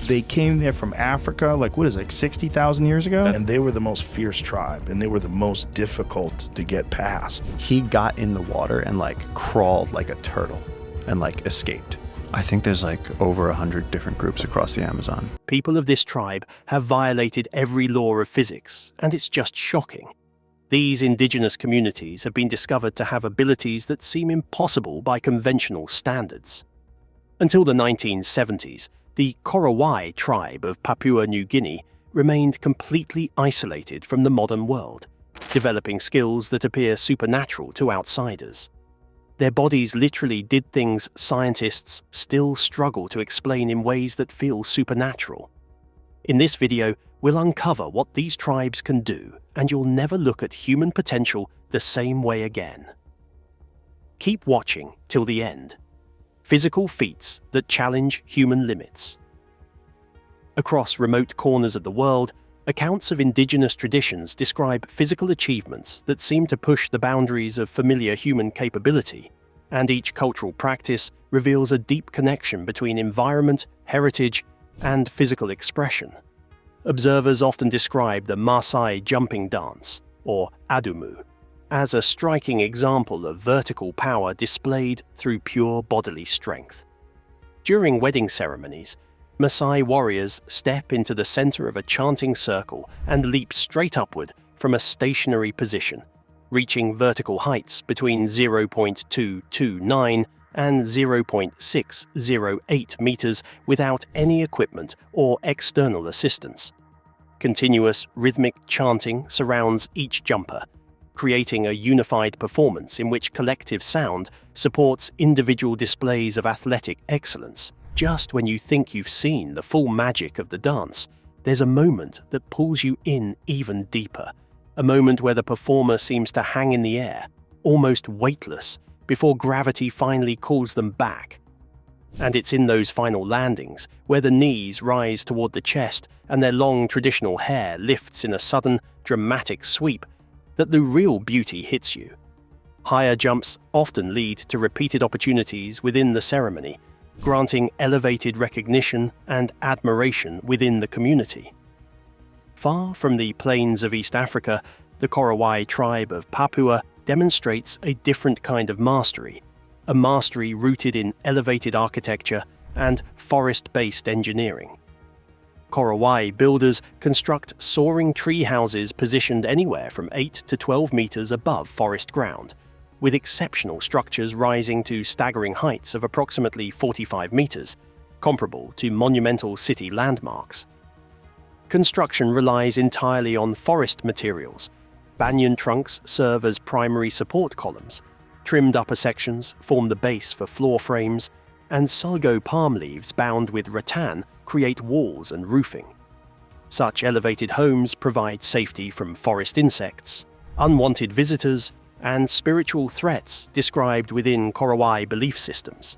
They came here from Africa, like 60,000 years ago? And they were the most fierce tribe, and they were the most difficult to get past. He got in the water and crawled like a turtle and escaped. I think there's over 100 different groups across the Amazon. People of this tribe have violated every law of physics, and it's just shocking. These indigenous communities have been discovered to have abilities that seem impossible by conventional standards. Until the 1970s, the Korowai tribe of Papua New Guinea remained completely isolated from the modern world, developing skills that appear supernatural to outsiders. Their bodies literally did things scientists still struggle to explain in ways that feel supernatural. In this video, we'll uncover what these tribes can do, and you'll never look at human potential the same way again. Keep watching till the end. Physical feats that challenge human limits. Across remote corners of the world, accounts of indigenous traditions describe physical achievements that seem to push the boundaries of familiar human capability, and each cultural practice reveals a deep connection between environment, heritage, and physical expression. Observers often describe the Maasai jumping dance, or adumu, as a striking example of vertical power displayed through pure bodily strength. During wedding ceremonies, Maasai warriors step into the center of a chanting circle and leap straight upward from a stationary position, reaching vertical heights between 0.229 and 0.608 meters without any equipment or external assistance. Continuous rhythmic chanting surrounds each jumper, creating a unified performance in which collective sound supports individual displays of athletic excellence. Just when you think you've seen the full magic of the dance, there's a moment that pulls you in even deeper, a moment where the performer seems to hang in the air, almost weightless, before gravity finally calls them back. And it's in those final landings, where the knees rise toward the chest and their long traditional hair lifts in a sudden, dramatic sweep, that the real beauty hits you. Higher jumps often lead to repeated opportunities within the ceremony, granting elevated recognition and admiration within the community. Far from the plains of East Africa, the Korowai tribe of Papua demonstrates a different kind of mastery, a mastery rooted in elevated architecture and forest-based engineering. Korowai builders construct soaring tree houses positioned anywhere from 8 to 12 meters above forest ground, with exceptional structures rising to staggering heights of approximately 45 meters, comparable to monumental city landmarks. Construction relies entirely on forest materials. Banyan trunks serve as primary support columns, trimmed upper sections form the base for floor frames, and sago palm leaves bound with rattan create walls and roofing. Such elevated homes provide safety from forest insects, unwanted visitors, and spiritual threats described within Korowai belief systems.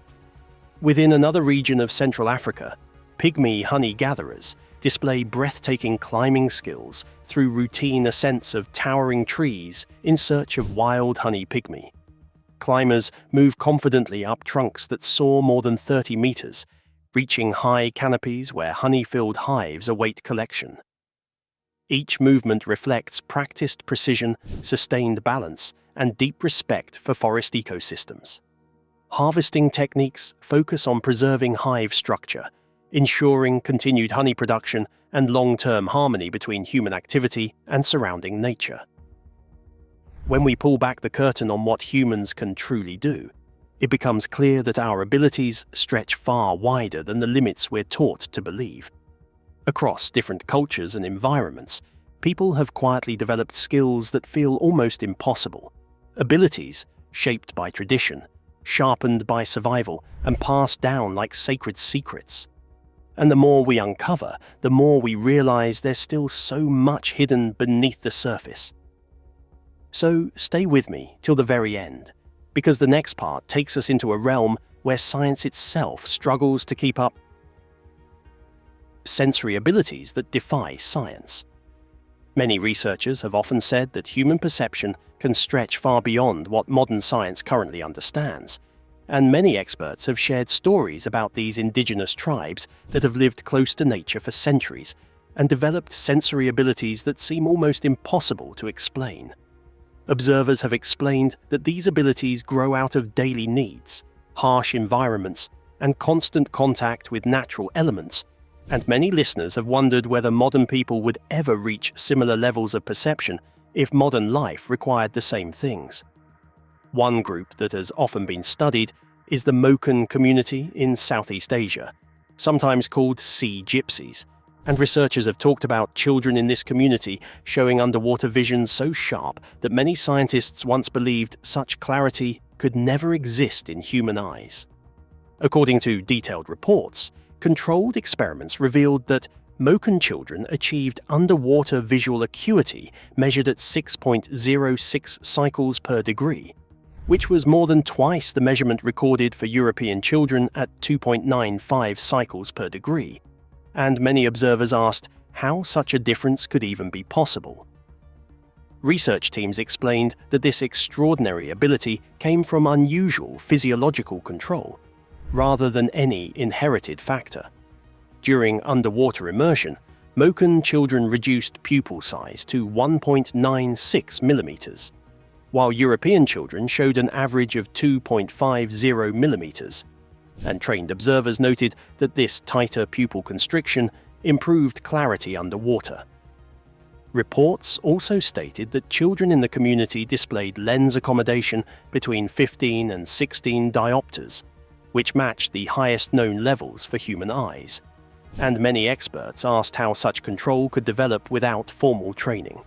Within another region of Central Africa, pygmy honey-gatherers display breathtaking climbing skills through routine ascents of towering trees in search of wild honey pygmy. Climbers move confidently up trunks that soar more than 30 meters, reaching high canopies where honey-filled hives await collection. Each movement reflects practiced precision, sustained balance, and deep respect for forest ecosystems. Harvesting techniques focus on preserving hive structure, ensuring continued honey production and long-term harmony between human activity and surrounding nature. When we pull back the curtain on what humans can truly do, it becomes clear that our abilities stretch far wider than the limits we're taught to believe. Across different cultures and environments, people have quietly developed skills that feel almost impossible, abilities shaped by tradition, sharpened by survival, and passed down like sacred secrets. And the more we uncover, the more we realize there's still so much hidden beneath the surface. So stay with me till the very end, because the next part takes us into a realm where science itself struggles to keep up sensory abilities that defy science. Many researchers have often said that human perception can stretch far beyond what modern science currently understands, and many experts have shared stories about these indigenous tribes that have lived close to nature for centuries and developed sensory abilities that seem almost impossible to explain. Observers have explained that these abilities grow out of daily needs, harsh environments, and constant contact with natural elements, and many listeners have wondered whether modern people would ever reach similar levels of perception if modern life required the same things. One group that has often been studied is the Moken community in Southeast Asia, sometimes called Sea Gypsies, and researchers have talked about children in this community showing underwater vision so sharp that many scientists once believed such clarity could never exist in human eyes. According to detailed reports, controlled experiments revealed that Moken children achieved underwater visual acuity measured at 6.06 cycles per degree, which was more than twice the measurement recorded for European children at 2.95 cycles per degree, and many observers asked how such a difference could even be possible. Research teams explained that this extraordinary ability came from unusual physiological control, rather than any inherited factor. During underwater immersion, Moken children reduced pupil size to 1.96 millimeters, while European children showed an average of 2.50 millimeters, and trained observers noted that this tighter pupil constriction improved clarity underwater. Reports also stated that children in the community displayed lens accommodation between 15 and 16 diopters, which matched the highest known levels for human eyes, and many experts asked how such control could develop without formal training.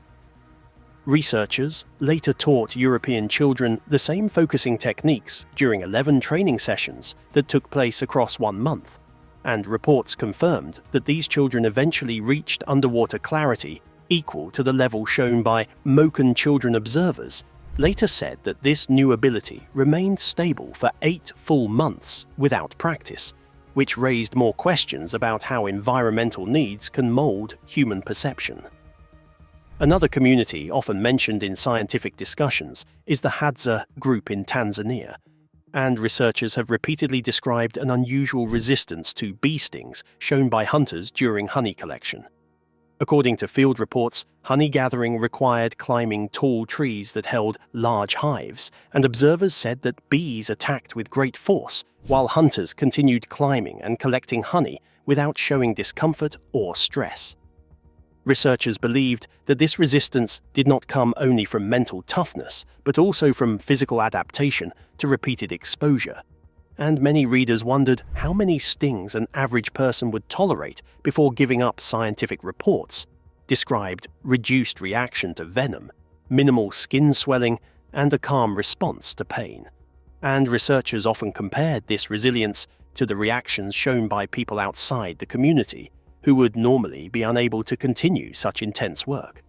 Researchers later taught European children the same focusing techniques during 11 training sessions that took place across 1 month, and reports confirmed that these children eventually reached underwater clarity equal to the level shown by Moken children observers. Later said that this new ability remained stable for 8 full months without practice, which raised more questions about how environmental needs can mold human perception. Another community often mentioned in scientific discussions is the Hadza group in Tanzania, and researchers have repeatedly described an unusual resistance to bee stings shown by hunters during honey collection. According to field reports, honey gathering required climbing tall trees that held large hives, and observers said that bees attacked with great force, while hunters continued climbing and collecting honey without showing discomfort or stress. Researchers believed that this resistance did not come only from mental toughness, but also from physical adaptation to repeated exposure. And many readers wondered how many stings an average person would tolerate before giving up. Scientific reports described reduced reaction to venom, minimal skin swelling, and a calm response to pain. And researchers often compared this resilience to the reactions shown by people outside the community, who would normally be unable to continue such intense work.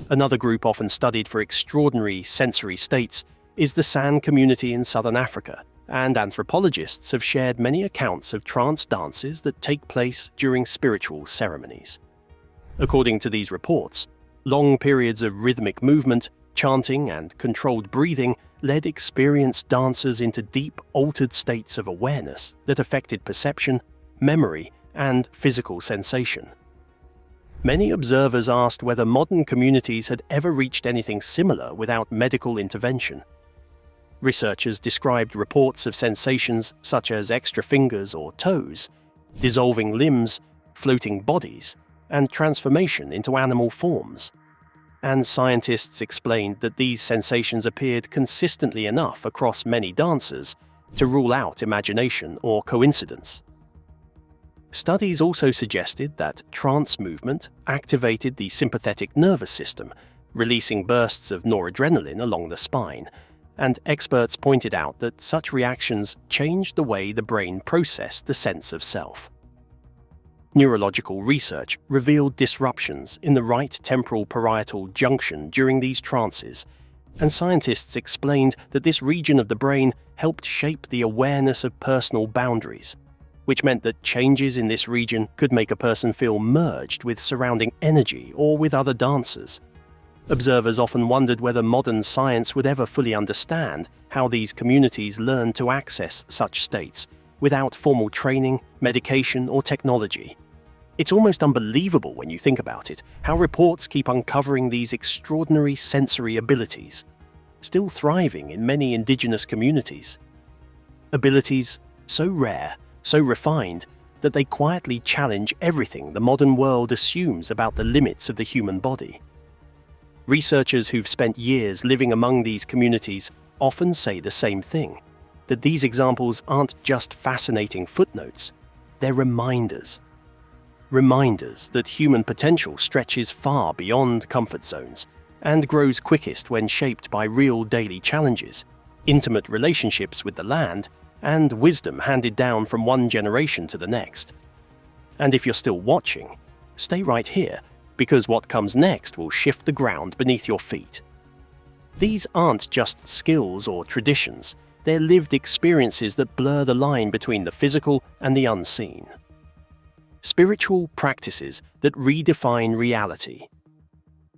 Another group often studied for extraordinary sensory states is the San community in southern Africa, and anthropologists have shared many accounts of trance dances that take place during spiritual ceremonies. According to these reports, long periods of rhythmic movement, chanting, and controlled breathing led experienced dancers into deep, altered states of awareness that affected perception, memory, and physical sensation. Many observers asked whether modern communities had ever reached anything similar without medical intervention. Researchers described reports of sensations such as extra fingers or toes, dissolving limbs, floating bodies, and transformation into animal forms. And scientists explained that these sensations appeared consistently enough across many dancers to rule out imagination or coincidence. Studies also suggested that trance movement activated the sympathetic nervous system, releasing bursts of noradrenaline along the spine, and experts pointed out that such reactions changed the way the brain processed the sense of self. Neurological research revealed disruptions in the right temporal parietal junction during these trances, and scientists explained that this region of the brain helped shape the awareness of personal boundaries, which meant that changes in this region could make a person feel merged with surrounding energy or with other dancers. Observers often wondered whether modern science would ever fully understand how these communities learned to access such states without formal training, medication, or technology. It's almost unbelievable when you think about it, how reports keep uncovering these extraordinary sensory abilities, still thriving in many indigenous communities. Abilities so rare, so refined, that they quietly challenge everything the modern world assumes about the limits of the human body. Researchers who've spent years living among these communities often say the same thing, that these examples aren't just fascinating footnotes, they're reminders. Reminders that human potential stretches far beyond comfort zones and grows quickest when shaped by real daily challenges, intimate relationships with the land, and wisdom handed down from one generation to the next. And if you're still watching, stay right here, because what comes next will shift the ground beneath your feet. These aren't just skills or traditions, they're lived experiences that blur the line between the physical and the unseen. Spiritual practices that redefine reality.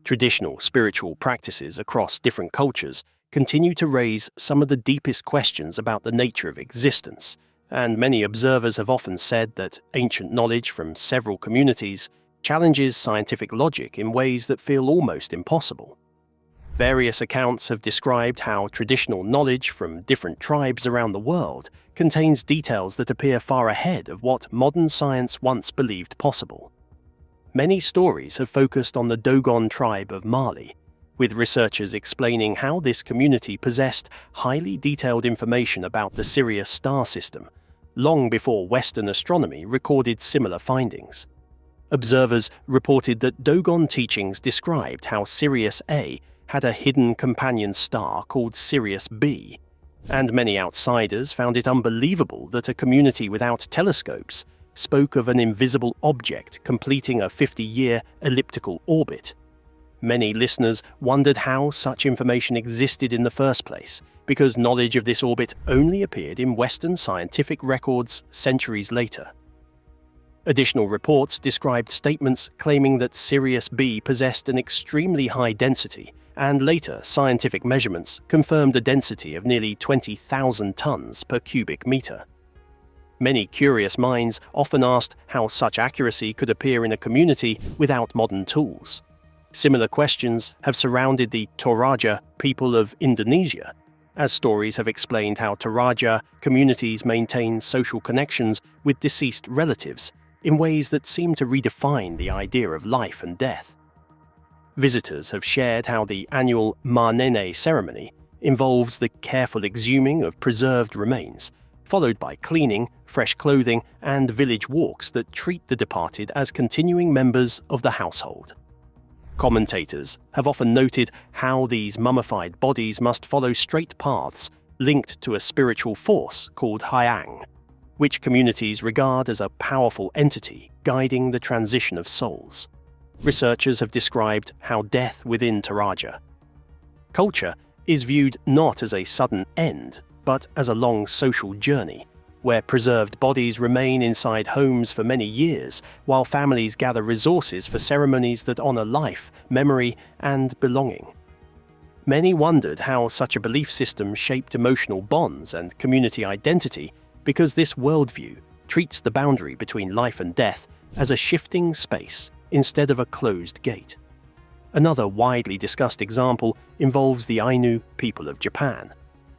Traditional spiritual practices across different cultures continue to raise some of the deepest questions about the nature of existence, and many observers have often said that ancient knowledge from several communities challenges scientific logic in ways that feel almost impossible. Various accounts have described how traditional knowledge from different tribes around the world contains details that appear far ahead of what modern science once believed possible. Many stories have focused on the Dogon tribe of Mali, with researchers explaining how this community possessed highly detailed information about the Sirius star system, long before Western astronomy recorded similar findings. Observers reported that Dogon teachings described how Sirius A had a hidden companion star called Sirius B, and many outsiders found it unbelievable that a community without telescopes spoke of an invisible object completing a 50-year elliptical orbit. Many listeners wondered how such information existed in the first place, because knowledge of this orbit only appeared in Western scientific records centuries later. Additional reports described statements claiming that Sirius B possessed an extremely high density, and later scientific measurements confirmed a density of nearly 20,000 tons per cubic meter. Many curious minds often asked how such accuracy could appear in a community without modern tools. Similar questions have surrounded the Toraja people of Indonesia, as stories have explained how Toraja communities maintain social connections with deceased relatives in ways that seem to redefine the idea of life and death. Visitors have shared how the annual Manene ceremony involves the careful exhuming of preserved remains, followed by cleaning, fresh clothing, and village walks that treat the departed as continuing members of the household. Commentators have often noted how these mummified bodies must follow straight paths linked to a spiritual force called Hyang, which communities regard as a powerful entity guiding the transition of souls. Researchers have described how death within Toraja culture is viewed not as a sudden end, but as a long social journey, where preserved bodies remain inside homes for many years, while families gather resources for ceremonies that honor life, memory, and belonging. Many wondered how such a belief system shaped emotional bonds and community identity, because this worldview treats the boundary between life and death as a shifting space instead of a closed gate. Another widely discussed example involves the Ainu people of Japan,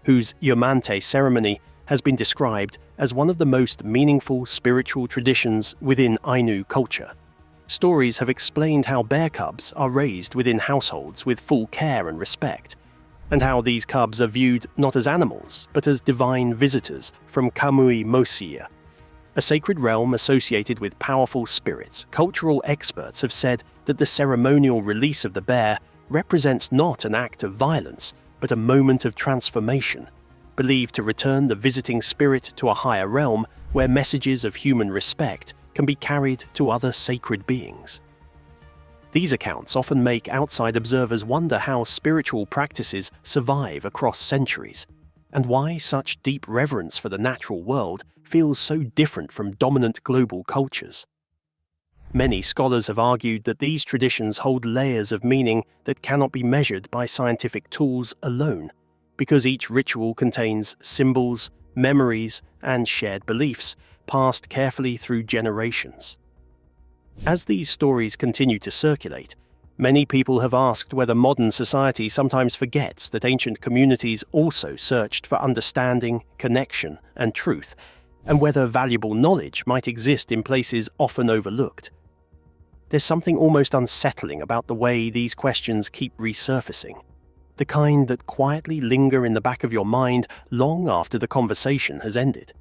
whose Yomante ceremony has been described as one of the most meaningful spiritual traditions within Ainu culture. Stories have explained how bear cubs are raised within households with full care and respect, and how these cubs are viewed not as animals, but as divine visitors from Kamui Mosia, a sacred realm associated with powerful spirits. Cultural experts have said that the ceremonial release of the bear represents not an act of violence, but a moment of transformation, believed to return the visiting spirit to a higher realm where messages of human respect can be carried to other sacred beings. These accounts often make outside observers wonder how spiritual practices survive across centuries, and why such deep reverence for the natural world feels so different from dominant global cultures. Many scholars have argued that these traditions hold layers of meaning that cannot be measured by scientific tools alone, because each ritual contains symbols, memories, and shared beliefs passed carefully through generations. As these stories continue to circulate, many people have asked whether modern society sometimes forgets that ancient communities also searched for understanding, connection, and truth, and whether valuable knowledge might exist in places often overlooked. There's something almost unsettling about the way these questions keep resurfacing, the kind that quietly linger in the back of your mind long after the conversation has ended.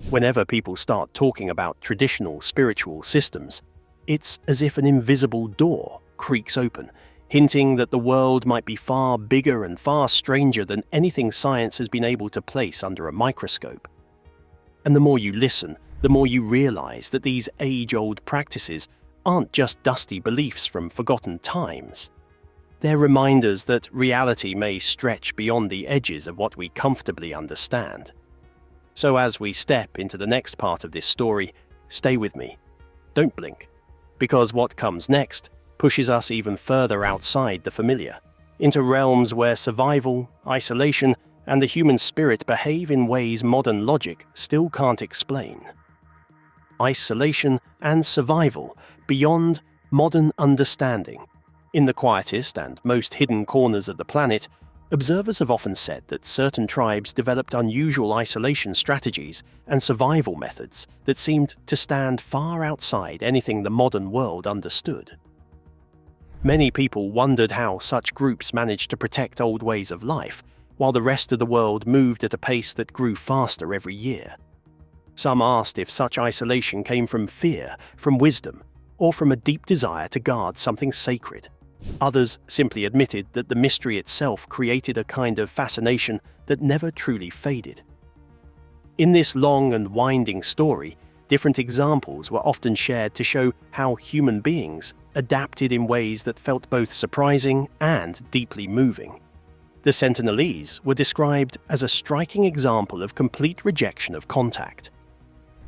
Whenever people start talking about traditional spiritual systems, it's as if an invisible door creaks open, hinting that the world might be far bigger and far stranger than anything science has been able to place under a microscope. And the more you listen, the more you realize that these age-old practices aren't just dusty beliefs from forgotten times. They're reminders that reality may stretch beyond the edges of what we comfortably understand. So as we step into the next part of this story, stay with me. Don't blink, because what comes next pushes us even further outside the familiar, into realms where survival, isolation, and the human spirit behave in ways modern logic still can't explain. Isolation and survival beyond modern understanding. In the quietest and most hidden corners of the planet, observers have often said that certain tribes developed unusual isolation strategies and survival methods that seemed to stand far outside anything the modern world understood. Many people wondered how such groups managed to protect old ways of life, while the rest of the world moved at a pace that grew faster every year. Some asked if such isolation came from fear, from wisdom, or from a deep desire to guard something sacred. Others simply admitted that the mystery itself created a kind of fascination that never truly faded. In this long and winding story, different examples were often shared to show how human beings adapted in ways that felt both surprising and deeply moving. The Sentinelese were described as a striking example of complete rejection of contact.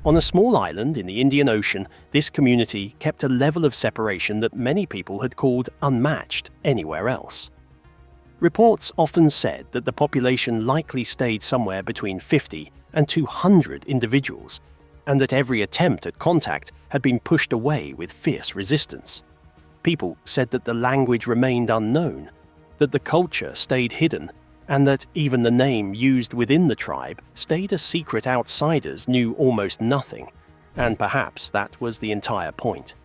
On a small island in the Indian Ocean, this community kept a level of separation that many people had called unmatched anywhere else. Reports often said that the population likely stayed somewhere between 50 and 200 individuals, and that every attempt at contact had been pushed away with fierce resistance. People said that the language remained unknown, that the culture stayed hidden, and that even the name used within the tribe stayed a secret outsiders knew almost nothing, and perhaps that was the entire point.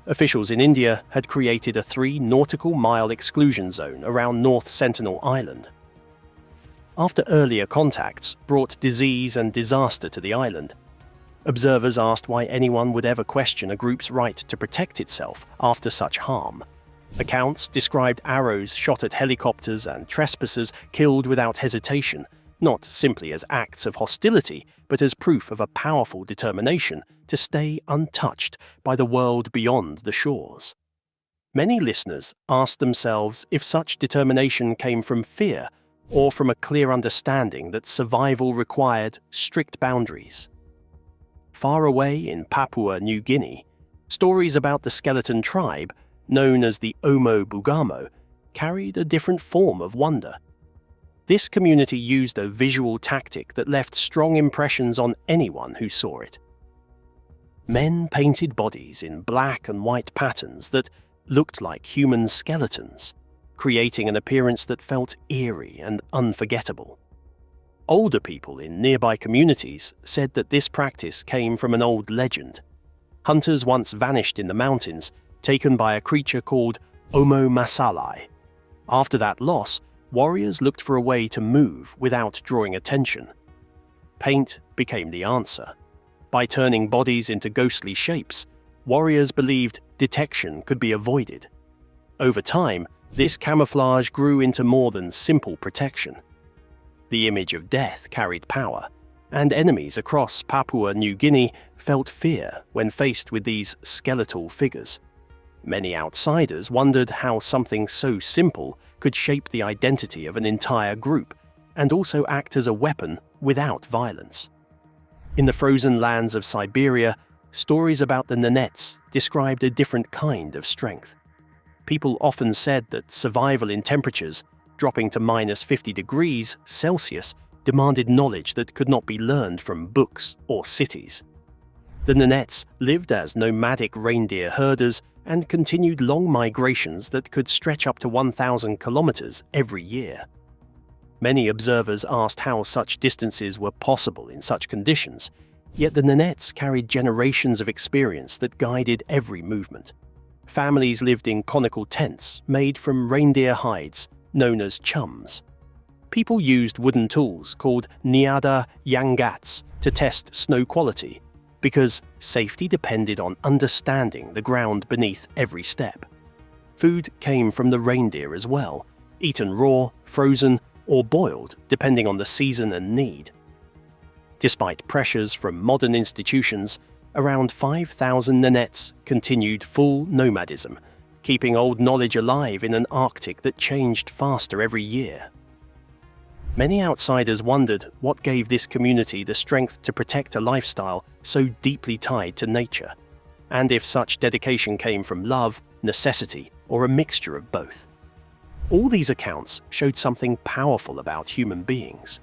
Officials in India had created a 3 nautical mile exclusion zone around North Sentinel Island. After earlier contacts brought disease and disaster to the island, observers asked why anyone would ever question a group's right to protect itself after such harm. Accounts described arrows shot at helicopters and trespassers killed without hesitation, not simply as acts of hostility, but as proof of a powerful determination to stay untouched by the world beyond the shores. Many listeners asked themselves if such determination came from fear or from a clear understanding that survival required strict boundaries. Far away in Papua New Guinea, stories about the skeleton tribe, known as the Omo Bugamo, carried a different form of wonder. This community used a visual tactic that left strong impressions on anyone who saw it. Men painted bodies in black and white patterns that looked like human skeletons, creating an appearance that felt eerie and unforgettable. Older people in nearby communities said that this practice came from an old legend. Hunters once vanished in the mountains, taken by a creature called Omo Masalai. After that loss, warriors looked for a way to move without drawing attention. Paint became the answer. By turning bodies into ghostly shapes, warriors believed detection could be avoided. Over time, this camouflage grew into more than simple protection. The image of death carried power, and enemies across Papua New Guinea felt fear when faced with these skeletal figures. Many outsiders wondered how something so simple could shape the identity of an entire group and also act as a weapon without violence. In the frozen lands of Siberia, stories about the Nanets described a different kind of strength. People often said that survival in temperatures dropping to -50 degrees Celsius demanded knowledge that could not be learned from books or cities. The Nanets lived as nomadic reindeer herders and continued long migrations that could stretch up to 1,000 kilometers every year. Many observers asked how such distances were possible in such conditions, yet the Nanets carried generations of experience that guided every movement. Families lived in conical tents made from reindeer hides, known as chums. People used wooden tools called niada yangats to test snow quality, because safety depended on understanding the ground beneath every step. Food came from the reindeer as well, eaten raw, frozen, or boiled depending on the season and need. Despite pressures from modern institutions, around 5,000 Nanets continued full nomadism, keeping old knowledge alive in an Arctic that changed faster every year. Many outsiders wondered what gave this community the strength to protect a lifestyle so deeply tied to nature, and if such dedication came from love, necessity, or a mixture of both. All these accounts showed something powerful about human beings.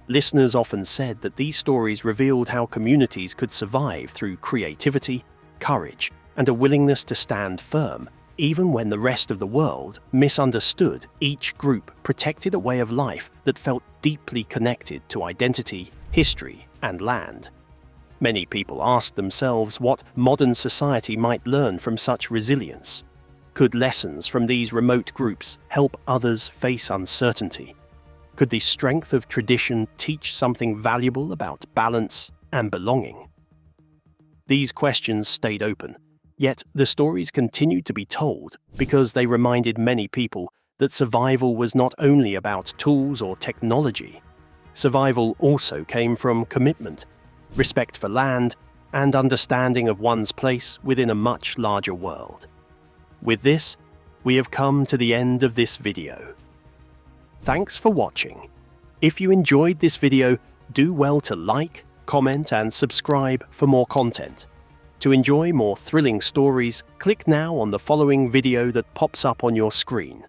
Listeners often said that these stories revealed how communities could survive through creativity, courage, and a willingness to stand firm, even when the rest of the world misunderstood. Each group protected a way of life that felt deeply connected to identity, history, and land. Many people asked themselves what modern society might learn from such resilience. Could lessons from these remote groups help others face uncertainty? Could the strength of tradition teach something valuable about balance and belonging? These questions stayed open, yet the stories continued to be told because they reminded many people that survival was not only about tools or technology. Survival also came from commitment, respect for land, and understanding of one's place within a much larger world. With this, we have come to the end of this video. Thanks for watching. If you enjoyed this video, do well to like, comment, and subscribe for more content. To enjoy more thrilling stories, click now on the following video that pops up on your screen.